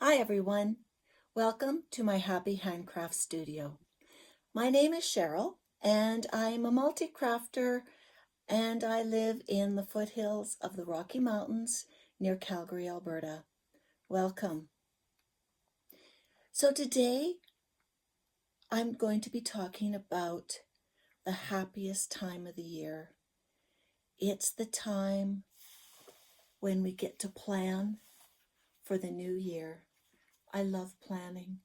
Hi everyone, welcome to my Happy Handcraft Studio. My name is Cheryl and I'm a multi-crafter and I live in the foothills of the Rocky Mountains near Calgary, Alberta. Welcome. So today I'm going to be talking about the happiest time of the year. It's the time when we get to plan for the new year. I love planning.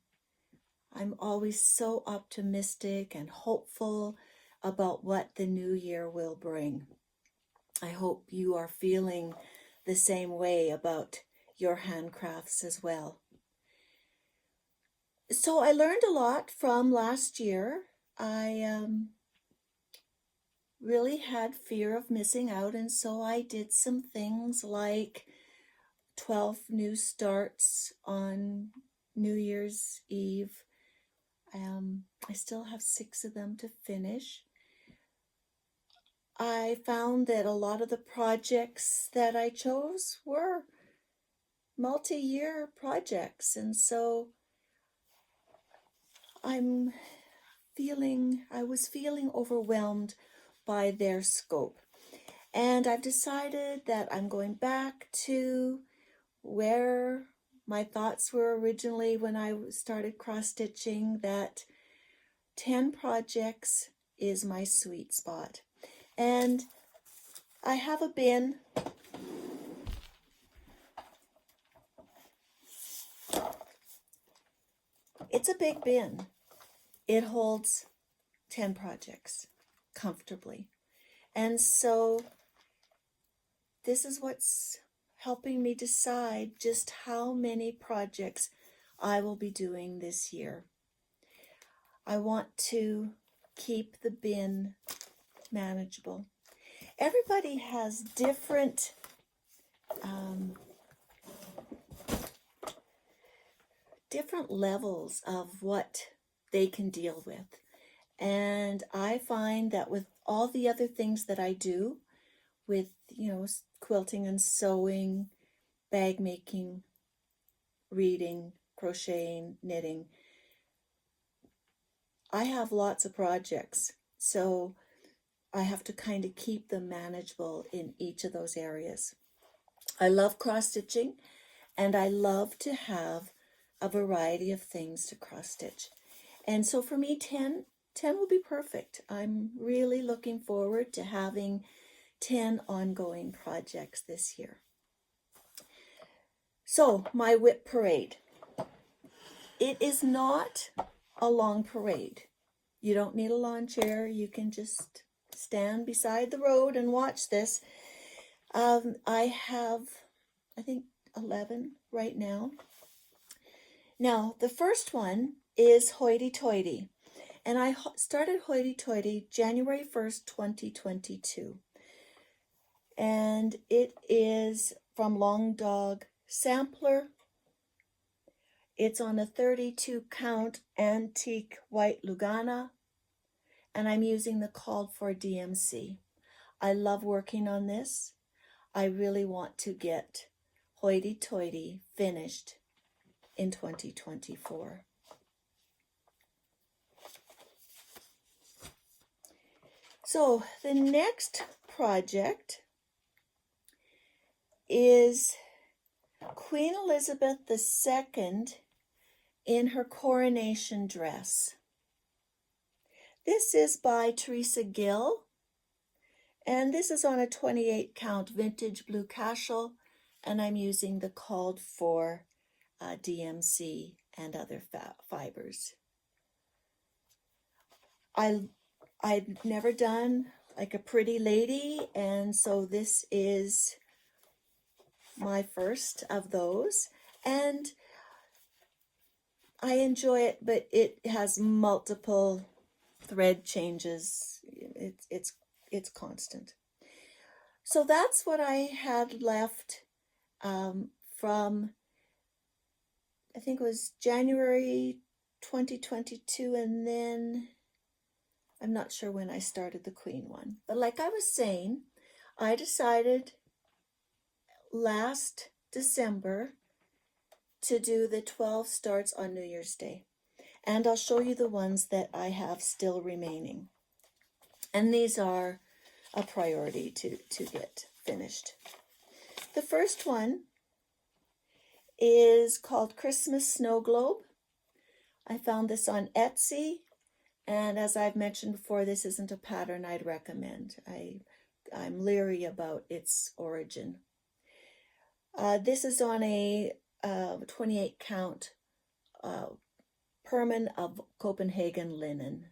I'm always so optimistic and hopeful about what the new year will bring. I hope you are feeling the same way about your handcrafts as well. So I learned a lot from last year. I really had fear of missing out, and so I did some things like 12 new starts on New Year's Eve. I still have 6 of them to finish. I found that a lot of the projects that I chose were multi-year projects, and so I was feeling overwhelmed by their scope. And I've decided that I'm going back to where my thoughts were originally when I started cross-stitching, that 10 projects is my sweet spot. And I have a bin. It's a big bin. It holds 10 projects comfortably. And so this is what's helping me decide just how many projects I will be doing this year. I want to keep the bin manageable. Everybody has different levels of what they can deal with. And I find that with all the other things that I do, with, quilting and sewing, bag making, reading, crocheting, knitting, I have lots of projects. So I have to kind of keep them manageable in each of those areas. I love cross-stitching, and I love to have a variety of things to cross-stitch. And so for me, 10 will be perfect. I'm really looking forward to having 10 ongoing projects this year. So my WIP Parade. It is not a long parade. You don't need a lawn chair. You can just stand beside the road and watch this. I have, I think, 11 right now. Now, the first one is Hoity Toity. And I started Hoity Toity January 1st, 2022. And it is from Long Dog Sampler. It's on a 32 count antique white Lugana, and I'm using the called for DMC. I love working on this. I really want to get Hoity Toity finished in 2024. So the next project is Queen Elizabeth II in Her Coronation Dress. This is by Teresa Gil, and this is on a 28 count Vintage Blue Cashel, and I'm using the called for DMC and other fibers. I've never done like a pretty lady, and so this is my first of those, and I enjoy it, but it has multiple thread changes. It's constant. So that's what I had left from, I think it was January 2022, and then I'm not sure when I started the Queen one. But like I was saying, I decided last December to do the 12 starts on New Year's Day. And I'll show you the ones that I have still remaining. And these are a priority to get finished. The first one is called Christmas Snow Globe. I found this on Etsy, and as I've mentioned before, this isn't a pattern I'd recommend. I'm leery about its origin. This is on a 28 count Permian of Copenhagen linen.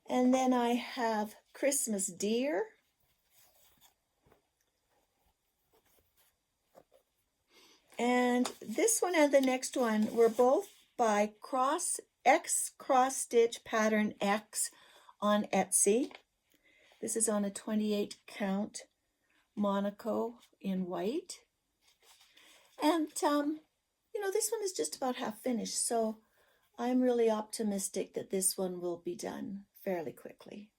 And then I have Christmas Deer. And this one and the next one were both by xcrossstitchpatternx on Etsy. This is on a 28 count Monaco in white. And, you know, this one is just about half finished, so I'm really optimistic that this one will be done fairly quickly.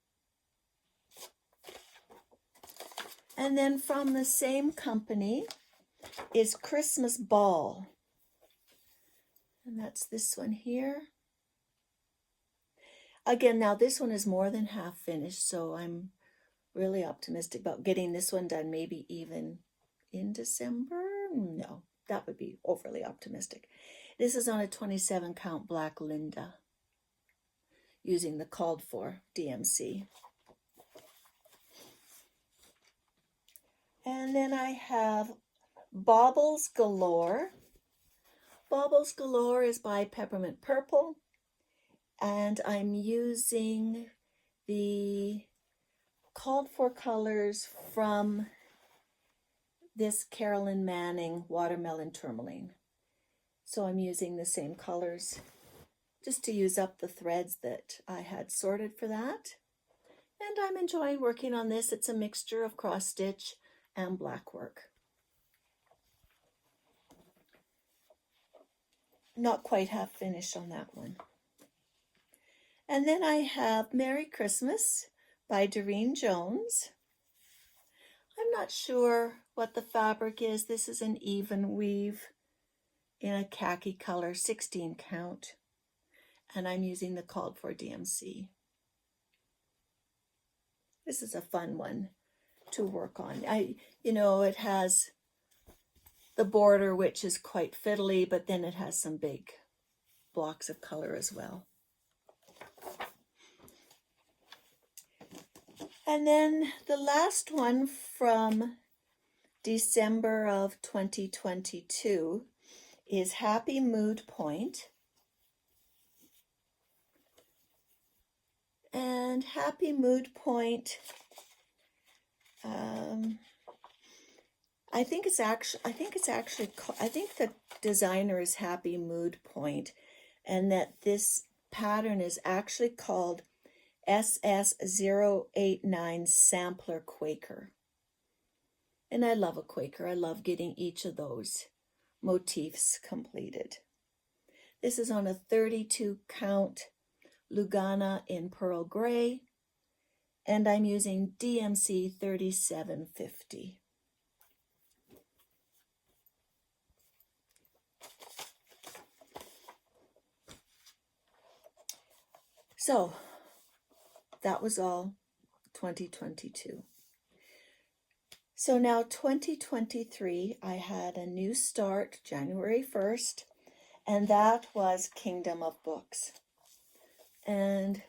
And then from the same company is Christmas Ball. And that's this one here. Again, now this one is more than half finished, so I'm really optimistic about getting this one done, maybe even in December. No, that would be overly optimistic. This is on a 27 count black Linda using the called for DMC. And then I have Baubles Galore. Baubles Galore is by Peppermint Purple, and I'm using the called for colors from this Carolyn Manning Watermelon Tourmaline. So I'm using the same colors just to use up the threads that I had sorted for that. And I'm enjoying working on this. It's a mixture of cross stitch and blackwork. Not quite half finished on that one. And then I have Merry Christmas by Durene Jones. I'm not sure what the fabric is. This is an even weave in a khaki color, 16 count. And I'm using the called for DMC. This is a fun one to work on. You know, it has the border, which is quite fiddly, but then it has some big blocks of color as well. And then the last one from December of 2022 is Happy Mood Point. And Happy Mood Point, I think the designer is Happy Mood Point, and that this pattern is actually called SS089 Sampler Quaker. And I love a Quaker. I love getting each of those motifs completed. This is on a 32 count Lugana in pearl gray, and I'm using DMC 3750. So that was all 2022. So now 2023, I had a new start January 1st, and that was Kingdom of Books. And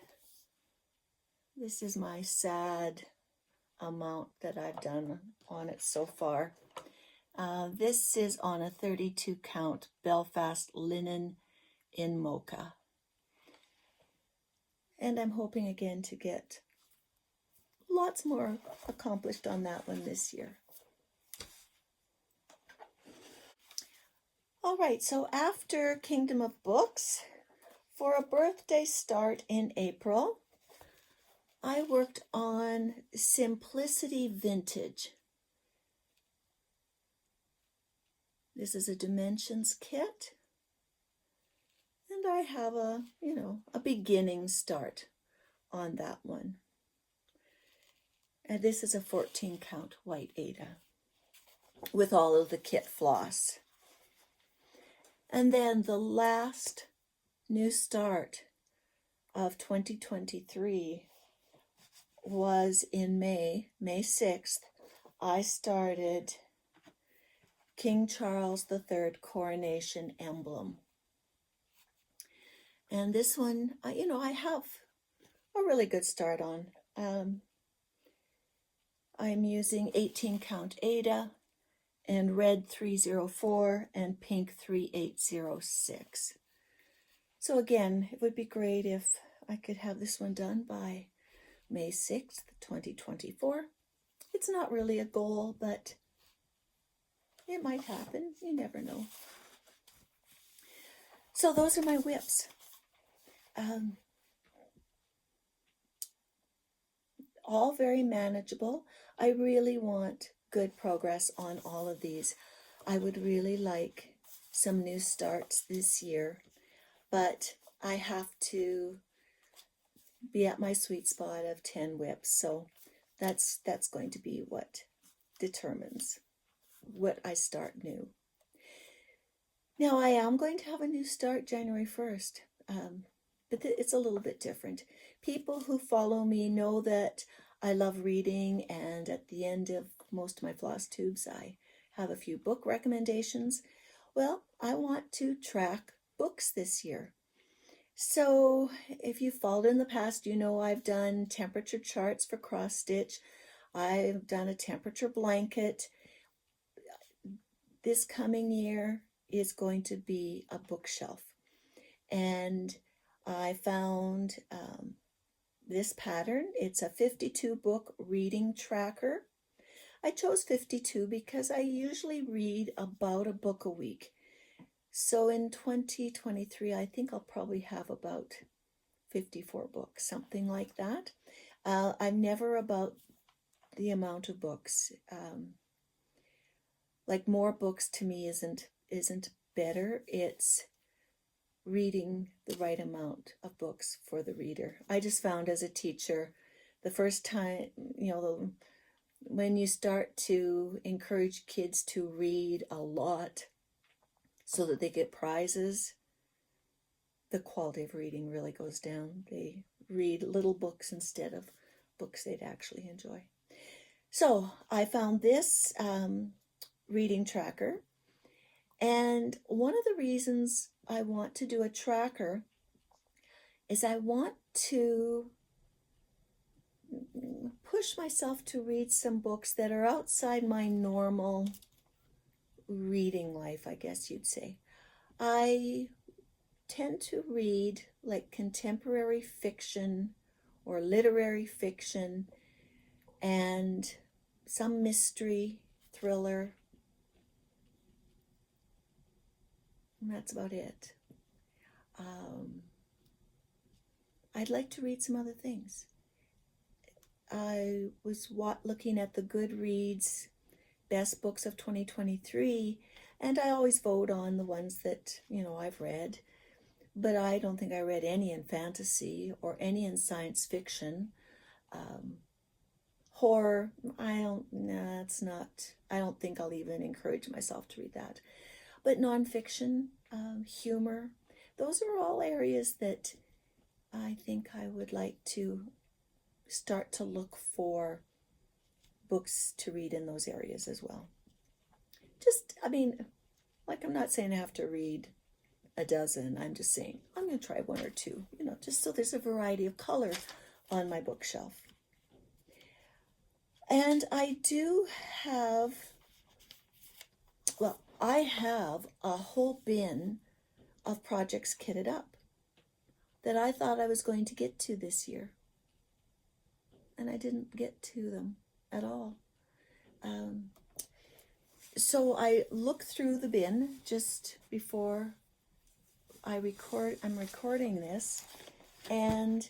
this is my sad amount that I've done on it so far. This is on a 32 count Belfast linen in mocha. And I'm hoping again to get lots more accomplished on that one this year. All right, so after Kingdom of Books, for a birthday start in April, I worked on Simplicity Vintage. This is a dimensions kit, and I have a beginning start on that one. And this is a 14 count white Aida with all of the kit floss. And then the last new start of 2023 was in May 6th. I started King Charles III Coronation Emblem. And this one, I have a really good start on. I'm using 18 count Aida and red 304 and pink 3806. So again, it would be great if I could have this one done by May 6th, 2024. It's not really a goal, but it might happen. You never know. So those are my WIPs. All very manageable. I really want good progress on all of these. I would really like some new starts this year, but I have to be at my sweet spot of 10 WIPs. So that's going to be what determines what I start new. Now I am going to have a new start January 1st, but it's a little bit different. People who follow me know that I love reading, and at the end of most of my floss tubes I have a few book recommendations. Well, I want to track books this year. So if you followed in the past, you know I've done temperature charts for cross stitch. I've done a temperature blanket. This coming year is going to be a bookshelf. And I found this pattern. It's a 52 book reading tracker. I chose 52 because I usually read about a book a week. So in 2023, I think I'll probably have about 54 books, something like that. I'm never about the amount of books. Like more books to me isn't better. It's reading the right amount of books for the reader. I just found as a teacher, the first time, when you start to encourage kids to read a lot so that they get prizes, the quality of reading really goes down. They read little books instead of books they'd actually enjoy. So I found this reading tracker, and one of the reasons I want to do a tracker is I want to push myself to read some books that are outside my normal reading life, I guess you'd say. I tend to read like contemporary fiction or literary fiction and some mystery, thriller. And that's about it. I'd like to read some other things. I was looking at the Goodreads Best Books of 2023, and I always vote on the ones that, I've read. But I don't think I read any in fantasy or any in science fiction. Horror, I don't think I'll even encourage myself to read that. But nonfiction, humor, those are all areas that I think I would like to start to look for books to read in those areas as well. I'm not saying I have to read a dozen. I'm just saying I'm going to try one or two, just so there's a variety of color on my bookshelf. And I have a whole bin of projects kitted up that I thought I was going to get to this year. And I didn't get to them at all. So I looked through the bin just before I'm recording this, and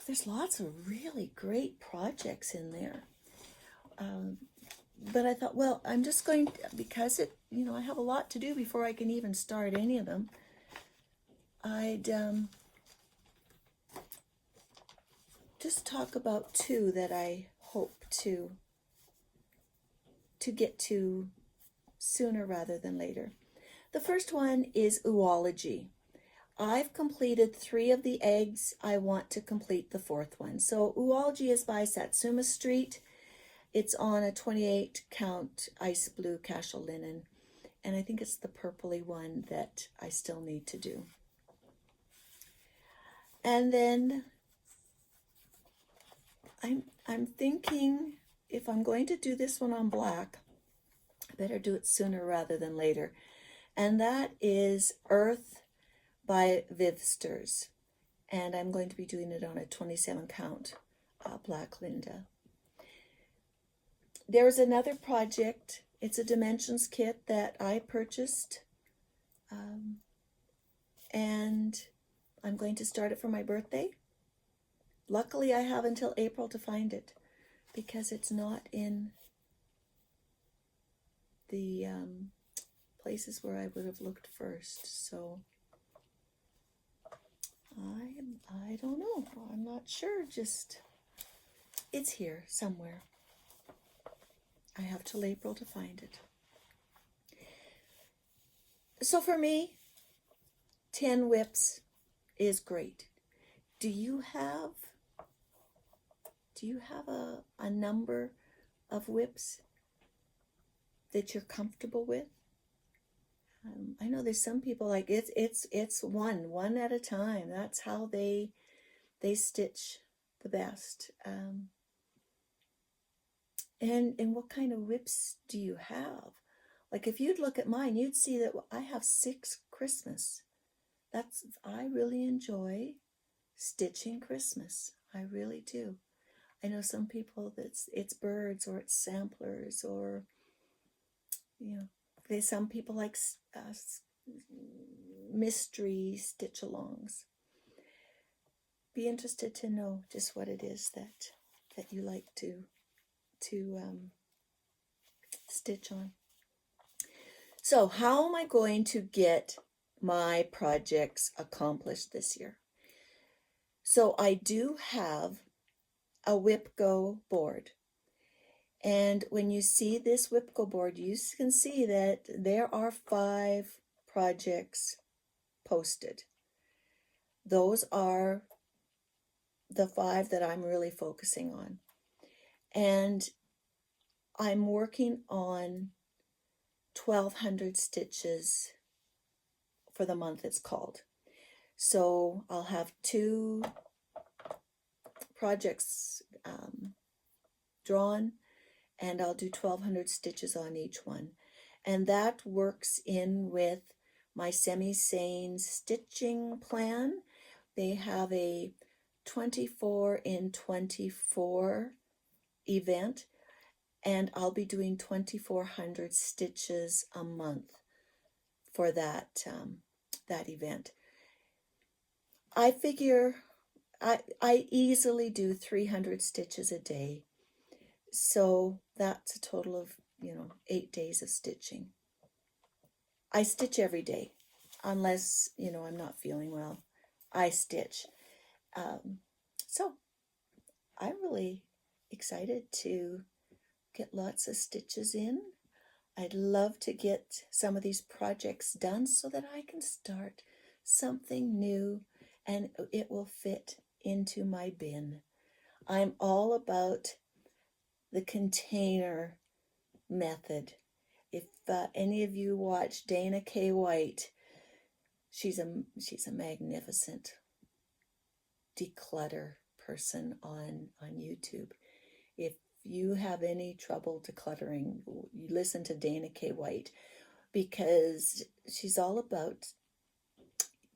there's lots of really great projects in there. But I thought, well, I'm just going to, because I have a lot to do before I can even start any of them. I'd just talk about two that I hope to get to sooner rather than later. The first one is oology. I've completed 3 of the eggs. I want to complete the 4th one. So oology is by Satsuma Street. It's on a 28 count ice blue cashel linen. And I think it's the purpley one that I still need to do. And then I'm thinking, if I'm going to do this one on black, I better do it sooner rather than later. And that is Earth by Vivsters. And I'm going to be doing it on a 27 count black Linda. There's another project. It's a dimensions kit that I purchased. And I'm going to start it for my birthday. Luckily, I have until April to find it because it's not in the places where I would have looked first. So I don't know. I'm not sure. Just it's here somewhere. I have till April to find it. So for me, 10 WIPs is great. Do you have a number of WIPs that you're comfortable with? I know there's some people like it's one at a time. That's how they stitch the best. And what kind of WIPs do you have? Like if you'd look at mine, you'd see that I have 6 Christmas. I really enjoy stitching Christmas. I really do. I know some people it's birds or it's samplers or some people like mystery stitch-alongs. Be interested to know just what it is that you like to stitch on. So how am I going to get my projects accomplished this year? So I do have a WIP Go board. And when you see this WIP Go board, you can see that there are 5 projects posted. Those are the 5 that I'm really focusing on. And I'm working on 1,200 stitches for the month it's called. So I'll have 2 projects drawn, and I'll do 1,200 stitches on each one. And that works in with my semi-sane stitching plan. They have a 24 in 24 event, and I'll be doing 2,400 stitches a month for that event. I figure I easily do 300 stitches a day. So that's a total of, 8 days of stitching. I stitch every day, unless, I'm not feeling well. I stitch. So I'm really excited to get lots of stitches in. I'd love to get some of these projects done so that I can start something new and it will fit into my bin. I'm all about the container method. If any of you watch Dana K. White, she's a magnificent declutter person on YouTube. If you have any trouble decluttering, you listen to Dana K. White, because she's all about,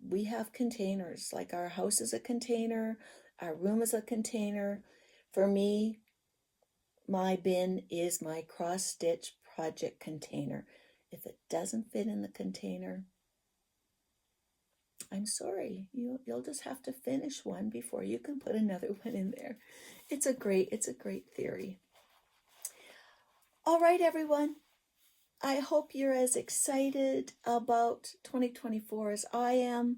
we have containers, like our house is a container, our room is a container. For me, my bin is my cross-stitch project container. If it doesn't fit in the container, I'm sorry. You'll just have to finish one before you can put another one in there. It's a great theory. All right, everyone. I hope you're as excited about 2024 as I am.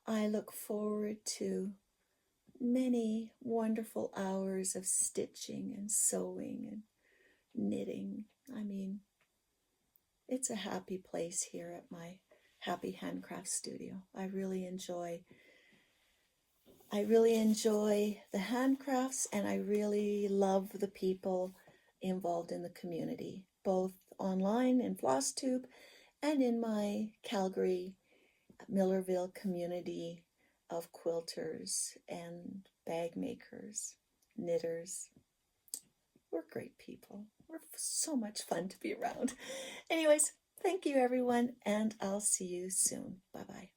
I look forward to many wonderful hours of stitching and sewing and knitting. I mean, it's a happy place here at my Happy Handcraft Studio. I really enjoy the handcrafts, and I really love the people involved in the community, both online in FlossTube and in my Calgary, Millerville community of quilters and bag makers, knitters. We're great people. We're so much fun to be around. Anyways, thank you everyone, and I'll see you soon. Bye-bye.